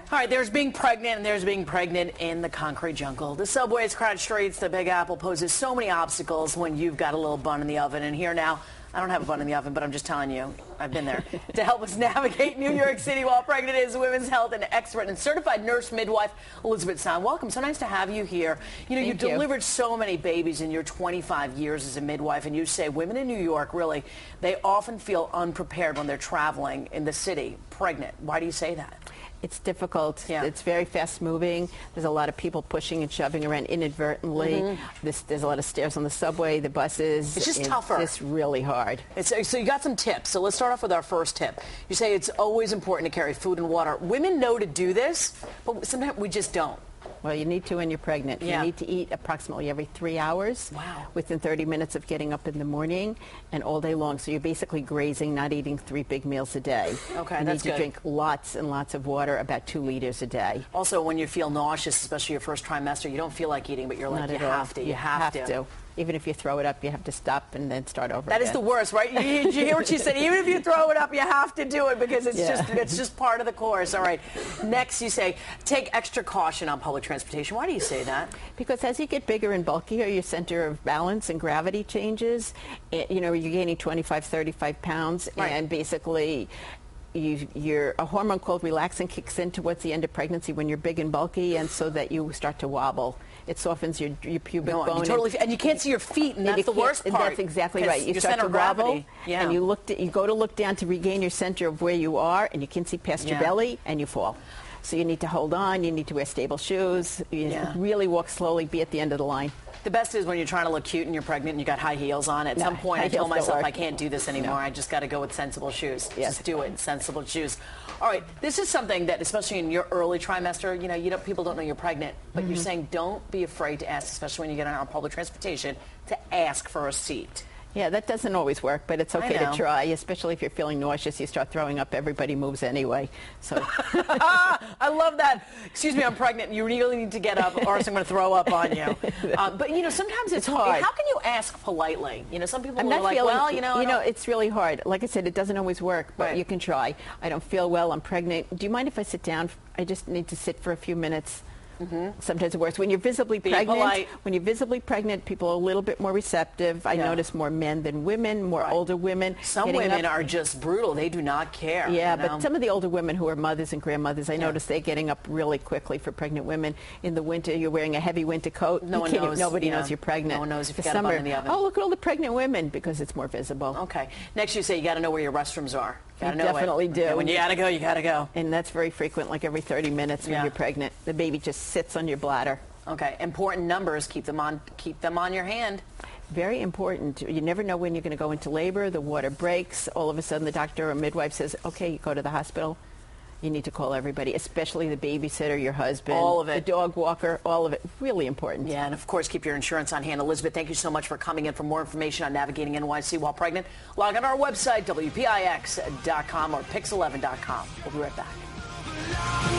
All right, there's being pregnant and there's being pregnant in the concrete jungle. The subways, crowded streets, the Big Apple poses so many obstacles when you've got a little bun in the oven. And here now, I don't have a bun in the oven, but I'm just telling you, I've been there. To help us navigate New York City while pregnant is women's health and expert and certified nurse midwife Elizabeth Stein. Welcome. So nice to have you here. You know, you've delivered so many babies in your 25 years as a midwife, and you say women in New York, really, they often feel unprepared when they're traveling in the city, pregnant. Why do you say that? It's difficult. Yeah. It's very fast moving. There's a lot of people pushing and shoving around inadvertently. There's a lot of stairs on the subway, the buses. It's just tougher. It's really hard. So you got some tips. So let's start off with our first tip. You say it's always important to carry food and water. Women know to do this, but sometimes we just don't. Well, you need to when you're pregnant. Yeah. You need to eat approximately every 3 hours. Wow. Within 30 minutes of getting up in the morning and all day long. So you're basically grazing, not eating 3 big meals a day. Okay, you that's need to good. drink lots and lots of water, about 2 liters a day. Also, when you feel nauseous, especially your first trimester, you don't feel like eating, but you're like, Not you at all. have to. You have to. Even if you throw it up, you have to stop and then start over That again. is the worst, right? Did you hear what she said? Even if you throw it up, you have to do it because it's just part of the course. All right. Next, you say take extra caution on public transportation. Why do you say that? Because as you get bigger and bulkier, your center of balance and gravity changes. You know, you're gaining 25, 35 pounds, Right. and basically a hormone called relaxin kicks in towards the end of pregnancy when you're big and bulky, and so that you start to wobble. It softens your pubic bone. And you can't see your feet, and that's the worst part. That's exactly right. You start to wobble, and you go to look down to regain your center of where you are, and you can see past your belly, and you fall. So you need to hold on. You need to wear stable shoes. You really walk slowly. Be at the end of the line. The best is when you're trying to look cute and you're pregnant and you got high heels on. At some point, I tell myself I can't do this anymore. I just got to go with sensible shoes. Yes. Just do it in sensible shoes. All right, this is something that, especially in your early trimester, people don't know you're pregnant, but you're saying don't be afraid to ask, especially when you get on public transportation, to ask for a seat. Yeah, that doesn't always work, but it's okay to try, especially if you're feeling nauseous. You start throwing up, everybody moves anyway. So I love that. Excuse me, I'm pregnant. You really need to get up or else I'm going to throw up on you. But, sometimes it's hard. How can you ask politely? Some people are like, well, it's really hard. Like I said, it doesn't always work, but you can try. I don't feel well. I'm pregnant. Do you mind if I sit down? I just need to sit for a few minutes. Sometimes it works. When you're visibly pregnant, people are a little bit more receptive. I notice more men than women, more older women. Some women are just brutal. They do not care. Yeah, but some of the older women who are mothers and grandmothers, I notice they're getting up really quickly for pregnant women. In the winter, you're wearing a heavy winter coat. Nobody knows you're pregnant. No one knows if you got a bun in the oven. Oh, look at all the pregnant women, because it's more visible. Okay. Next, you say you got to know where your restrooms are. You definitely do. When you got to go, you got to go. And that's very frequent, like every 30 minutes when you're pregnant. The baby just sits on your bladder. Okay. Important numbers. Keep them on your hand. Very important. You never know when you're going to go into labor. The water breaks. All of a sudden, the doctor or midwife says, okay, you go to the hospital. You need to call everybody, especially the babysitter, your husband, all of it, the dog walker, all of it. Really important. Yeah, and of course, keep your insurance on hand. Elizabeth, thank you so much for coming in. For more information on navigating NYC while pregnant, log on our website, WPIX.com or Pix11.com. We'll be right back.